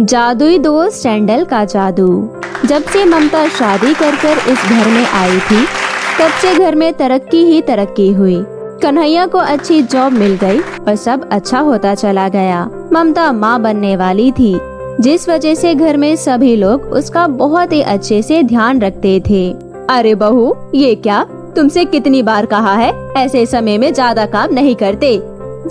जादुई दोस्त सैंडल का जादू। जब से ममता शादी कर इस घर में आई थी, तब से घर में तरक्की ही तरक्की हुई। कन्हैया को अच्छी जॉब मिल गई और सब अच्छा होता चला गया। ममता माँ बनने वाली थी, जिस वजह से घर में सभी लोग उसका बहुत ही अच्छे से ध्यान रखते थे। अरे बहू, ये क्या, तुमसे कितनी बार कहा है ऐसे समय में ज्यादा काम नहीं करते।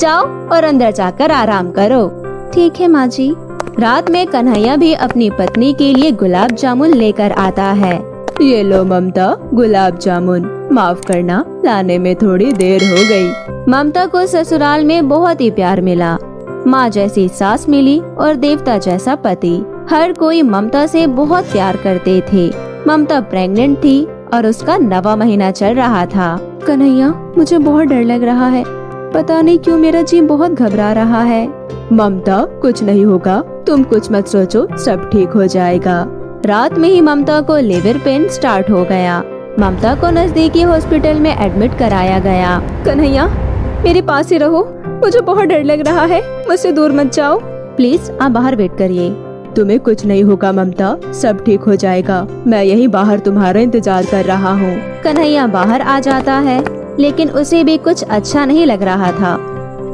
जाओ और अंदर जाकर आराम करो। ठीक है माँ जी। रात में कन्हैया भी अपनी पत्नी के लिए गुलाब जामुन लेकर आता है। ये लो ममता, गुलाब जामुन। माफ करना, लाने में थोड़ी देर हो गई। ममता को ससुराल में बहुत ही प्यार मिला। माँ जैसी सास मिली और देवता जैसा पति। हर कोई ममता से बहुत प्यार करते थे। ममता प्रेग्नेंट थी और उसका 9वां महीना चल रहा था। कन्हैया, मुझे बहुत डर लग रहा है। पता नहीं क्यों मेरा जी बहुत घबरा रहा है। ममता, कुछ नहीं होगा, तुम कुछ मत सोचो, सब ठीक हो जाएगा। रात में ही ममता को लेबर पेन स्टार्ट हो गया। ममता को नजदीकी हॉस्पिटल में एडमिट कराया गया। कन्हैया, मेरे पास ही रहो, मुझे बहुत डर लग रहा है, मुझसे दूर मत जाओ। प्लीज आप बाहर वेट करिए। तुम्हें कुछ नहीं होगा ममता, सब ठीक हो जाएगा। मैं यहीं बाहर तुम्हारा इंतजार कर रहा हूँ। कन्हैया बाहर आ जाता है, लेकिन उसे भी कुछ अच्छा नहीं लग रहा था।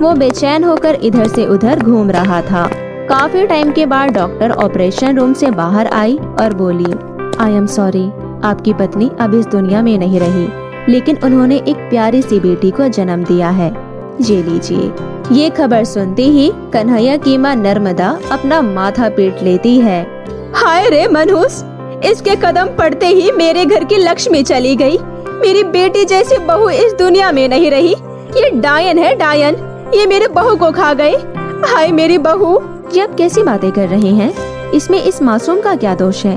वो बेचैन होकर इधर से उधर घूम रहा था। काफी टाइम के बाद डॉक्टर ऑपरेशन रूम से बाहर आई और बोली, आई एम सॉरी, आपकी पत्नी अब इस दुनिया में नहीं रही, लेकिन उन्होंने एक प्यारी सी बेटी को जन्म दिया है। ये लीजिए। ये खबर सुनते ही कन्हैया की माँ नर्मदा अपना माथा पीट लेती है। हाय रे मनहूस, इसके कदम पड़ते ही मेरे घर की लक्ष्मी चली गई। मेरी बेटी जैसी बहू इस दुनिया में नहीं रही। ये डायन है, डायन। ये मेरे बहू को खा गए। हाय मेरी बहू। ये आप कैसी बातें कर रहे हैं? इसमें इस मासूम का क्या दोष है?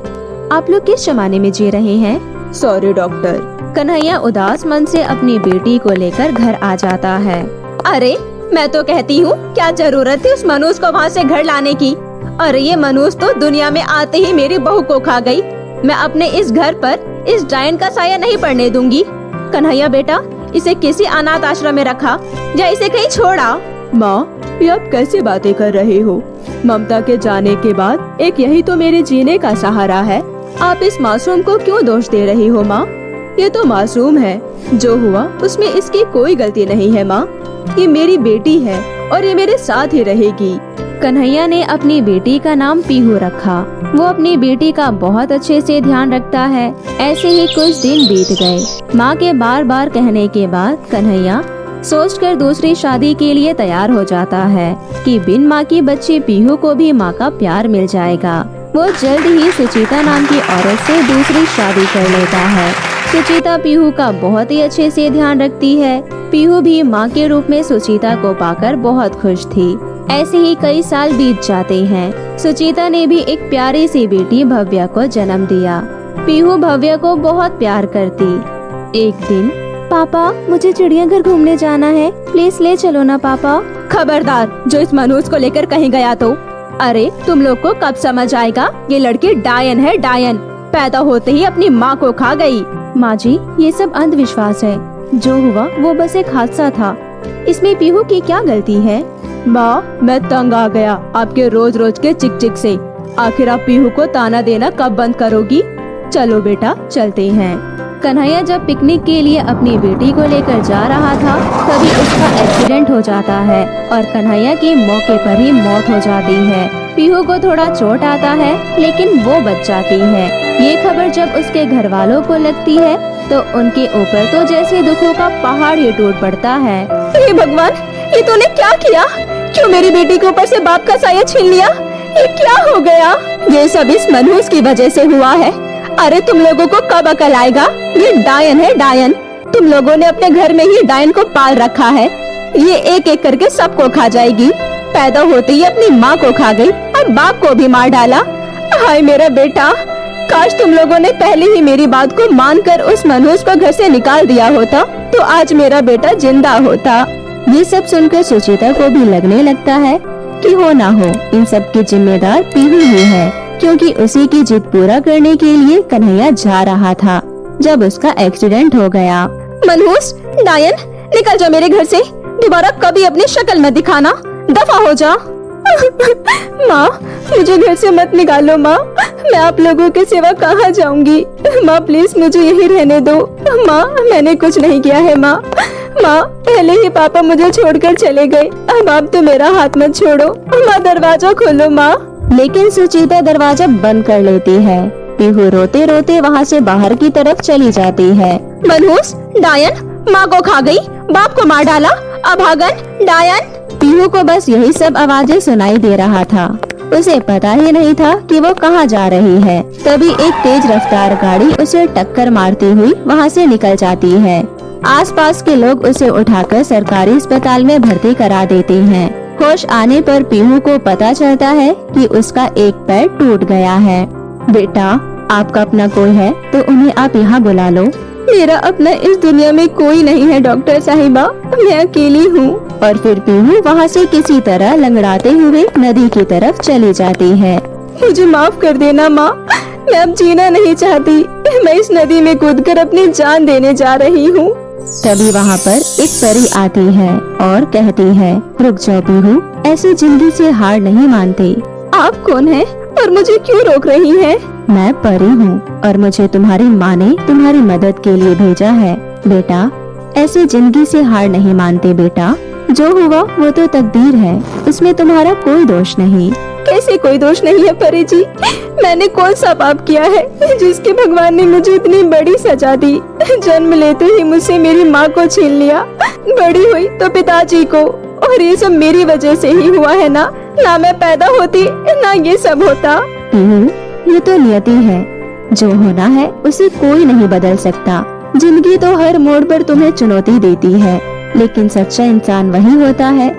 आप लोग किस जमाने में जी रहे हैं? Sorry doctor. कन्हैया उदास मन से अपनी बेटी को लेकर घर आ जाता है। अरे मैं तो कहती हूँ, क्या जरूरत थी उस मनूस को वहाँ से घर लाने की। अरे ये मनूस तो दुनिया में आते ही मेरी बहू को खा गई। मैं अपने इस घर पर इस डायन का साया नहीं पड़ने दूंगी। कन्हैया बेटा, इसे किसी अनाथ आश्रम में रखा या इसे कहीं छोड़ा। माँ, ये आप कैसे बातें कर रहे हो? ममता के जाने के बाद एक यही तो मेरे जीने का सहारा है। आप इस मासूम को क्यों दोष दे रही हो माँ? ये तो मासूम है, जो हुआ उसमें इसकी कोई गलती नहीं है माँ। ये मेरी बेटी है और ये मेरे साथ ही रहेगी। कन्हैया ने अपनी बेटी का नाम पीहू रखा। वो अपनी बेटी का बहुत अच्छे से ध्यान रखता है। ऐसे ही कुछ दिन बीत गए। माँ के बार बार कहने के बाद कन्हैया सोचकर दूसरी शादी के लिए तैयार हो जाता है कि बिन माँ की बच्ची पीहू को भी माँ का प्यार मिल जाएगा। वो जल्द ही सुचिता नाम की औरत से दूसरी शादी कर लेता है। सुचिता पीहू का बहुत ही अच्छे से ध्यान रखती है। पीहू भी माँ के रूप में सुचिता को पाकर बहुत खुश थी। ऐसे ही कई साल बीत जाते हैं। सुचिता ने भी एक प्यारी सी बेटी भव्या को जन्म दिया। पीहू भव्या को बहुत प्यार करती। एक दिन, पापा मुझे चिड़ियाघर घूमने जाना है, प्लीज ले चलो ना पापा। खबरदार, जो इस मनोज को लेकर कहीं गया तो। अरे तुम लोग को कब समझ आएगा, ये लड़की डायन है, डायन। पैदा होते ही अपनी माँ को खा गई। माँ जी, ये सब अंधविश्वास है। जो हुआ वो बस एक हादसा था। इसमें पीहू की क्या गलती है? माँ, मैं तंग आ गया आपके रोज रोज के चिक चिक से। आखिर आप पीहू को ताना देना कब बंद करोगी? चलो बेटा, चलते हैं। कन्हैया जब पिकनिक के लिए अपनी बेटी को लेकर जा रहा था, तभी उसका एक्सीडेंट हो जाता है और कन्हैया की मौके पर ही मौत हो जाती है। पीहू को थोड़ा चोट आता है, लेकिन वो बच जाती है। ये खबर जब उसके घर वालों को लगती है, तो उनके ऊपर तो जैसे दुखों का पहाड़ ही टूट पड़ता है। हे भगवान, ये तूने क्या किया? क्यों मेरी बेटी के ऊपर से बाप का साया छीन लिया? ये क्या हो गया? ये सब इस मनहूस की वजह से हुआ है। अरे तुम लोगों को कब अकल आएगा? ये डायन है, डायन। तुम लोगों ने अपने घर में ही डायन को पाल रखा है। ये एक एक करके सबको खा जाएगी। पैदा होते ही अपनी माँ को खा गई और बाप को भी मार डाला। हाय मेरा बेटा, काश तुम लोगों ने पहले ही मेरी बात को मानकर उस मनहूस को घर से निकाल दिया होता, तो आज मेरा बेटा जिंदा होता। ये सब सुनकर सुचिता को भी लगने लगता है कि हो ना हो इन सब की जिम्मेदार पीहू ही है, क्योंकि उसी की जिद पूरा करने के लिए कन्हैया जा रहा था जब उसका एक्सीडेंट हो गया। मनहूस, डायन, निकल जा मेरे घर से। दोबारा कभी अपनी शक्ल मत दिखाना, दफा हो जा। माँ, मुझे घर से मत निकालो माँ, मैं आप लोगों के सिवा कहाँ जाऊंगी। माँ प्लीज मुझे यही रहने दो। माँ, मैंने कुछ नहीं किया है माँ। माँ, पहले ही पापा मुझे छोड़कर चले गए, अब आप तो मेरा हाथ मत छोड़ो। माँ, दरवाजा खोलो माँ। लेकिन सुचिता दरवाजा बंद कर लेती है। पीहू रोते रोते वहाँ से बाहर की तरफ चली जाती है। मनहूस, डायन माँ को खा गई, बाप को मार डाला, अभागन, डायन। पीहू को बस यही सब आवाजें सुनाई दे रहा था। उसे पता ही नहीं था कि वो कहाँ जा रही है। तभी एक तेज रफ्तार गाड़ी उसे टक्कर मारती हुई वहाँ से निकल जाती है। आसपास के लोग उसे उठाकर सरकारी अस्पताल में भर्ती करा देते हैं। होश आने पर पीहू को पता चलता है कि उसका एक पैर टूट गया है। बेटा, आपका अपना कोई है तो उन्हें आप यहाँ बुला लो। मेरा अपना इस दुनिया में कोई नहीं है डॉक्टर साहिबा, मैं अकेली हूँ। और फिर पीहू वहाँ से किसी तरह लंगड़ाते हुए नदी की तरफ चली जाती है। मुझे माफ कर देना माँ, मैं अब जीना नहीं चाहती। मैं इस नदी में कूदकर अपनी जान देने जा रही हूँ। तभी वहाँ पर एक परी आती है और कहती है, रुक जाओ पीहू, ऐसी जिंदगी से हार नहीं मानते। आप कौन है और मुझे क्यों रोक रही हैं? मैं परी हूँ और मुझे तुम्हारी माँ ने तुम्हारी मदद के लिए भेजा है। बेटा, ऐसी जिंदगी से हार नहीं मानते बेटा, जो हुआ वो तो तकदीर है, उसमें तुम्हारा कोई दोष नहीं। कैसे कोई दोष नहीं है परी जी? मैंने कौन सा पाप किया है जिसके भगवान ने मुझे इतनी बड़ी सजा दी? जन्म लेते ही मुझसे मेरी माँ को छीन लिया, बड़ी हुई तो पिताजी को, और ये सब मेरी वजह से ही हुआ है ना मैं पैदा होती ना ये सब होता। ये तो नियति है, जो होना है उसे कोई नहीं बदल सकता। जिंदगी तो हर मोड़ पर तुम्हें चुनौती देती है, लेकिन सच्चा इंसान वही होता है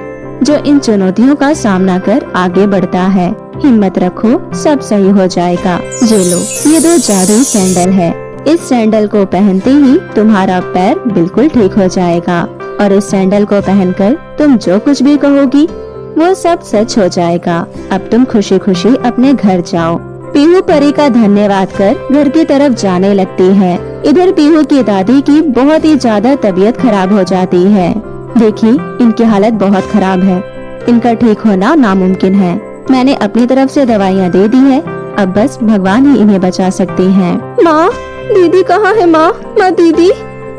जो इन चुनौतियों का सामना कर आगे बढ़ता है। हिम्मत रखो, सब सही हो जाएगा। ये लो, ये 2 जादुई सैंडल है। इस सैंडल को पहनते ही तुम्हारा पैर बिल्कुल ठीक हो जाएगा, और इस सैंडल को पहनकर तुम जो कुछ भी कहोगी वो सब सच हो जाएगा। अब तुम खुशी खुशी अपने घर जाओ। पीहू परी का धन्यवाद कर घर की तरफ जाने लगती है। इधर पीहू की दादी की बहुत ही ज्यादा तबीयत खराब हो जाती है। देखिए, इनकी हालत बहुत खराब है, इनका ठीक होना नामुमकिन है। मैंने अपनी तरफ से दवाइयाँ दे दी है, अब बस भगवान ही इन्हें बचा सकते हैं। माँ, दीदी कहाँ है? माँ, दीदी,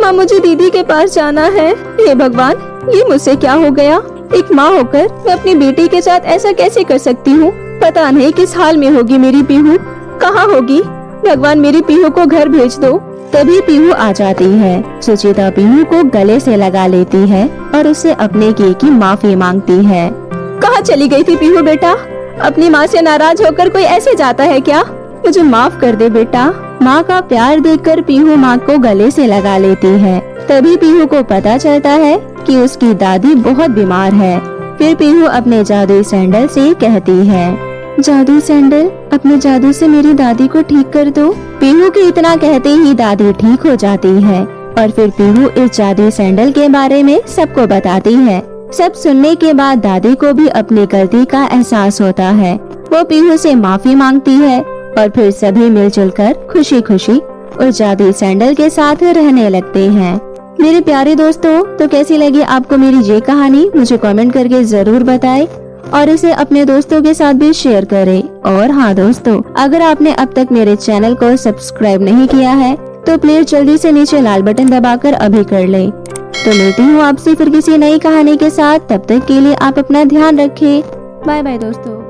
माँ मुझे दीदी के पास जाना है। हे भगवान, ये मुझसे क्या हो गया? एक माँ होकर मैं अपनी बेटी के साथ ऐसा कैसे कर सकती हूँ? पता नहीं किस हाल में होगी मेरी पीहू, कहाँ होगी? भगवान, मेरी पीहू को घर भेज दो। तभी पीहू आ जाती है। सुचिता पीहू को गले से लगा लेती है और उसे अपने किए की माफी मांगती है। कहाँ चली गई थी पीहू बेटा? अपनी माँ से नाराज होकर कोई ऐसे जाता है क्या? मुझे माफ कर दे बेटा। माँ का प्यार देखकर पीहू माँ को गले से लगा लेती है। तभी पीहू को पता चलता है कि उसकी दादी बहुत बीमार है। फिर पीहू अपने जादुई सैंडल से कहती है, जादुई सैंडल, अपने जादू से मेरी दादी को ठीक कर दो। पीहू के इतना कहते ही दादी ठीक हो जाती है, और फिर पीहू इस जादुई सैंडल के बारे में सबको बताती है। सब सुनने के बाद दादी को भी अपनी गलती का एहसास होता है। वो पीहू से माफी मांगती है और फिर सभी मिलजुल कर खुशी खुशी उस जादुई सैंडल के साथ रहने लगते हैं। मेरे प्यारे दोस्तों, तो कैसी लगी आपको मेरी ये कहानी? मुझे कमेंट करके जरूर बताएं और इसे अपने दोस्तों के साथ भी शेयर करें। और हाँ दोस्तों, अगर आपने अब तक मेरे चैनल को सब्सक्राइब नहीं किया है तो प्लीज जल्दी से नीचे लाल बटन दबाकर अभी कर लें। तो मिलती हूँ आपसे फिर किसी नई कहानी के साथ। तब तक के लिए आप अपना ध्यान रखें। बाय बाय दोस्तों।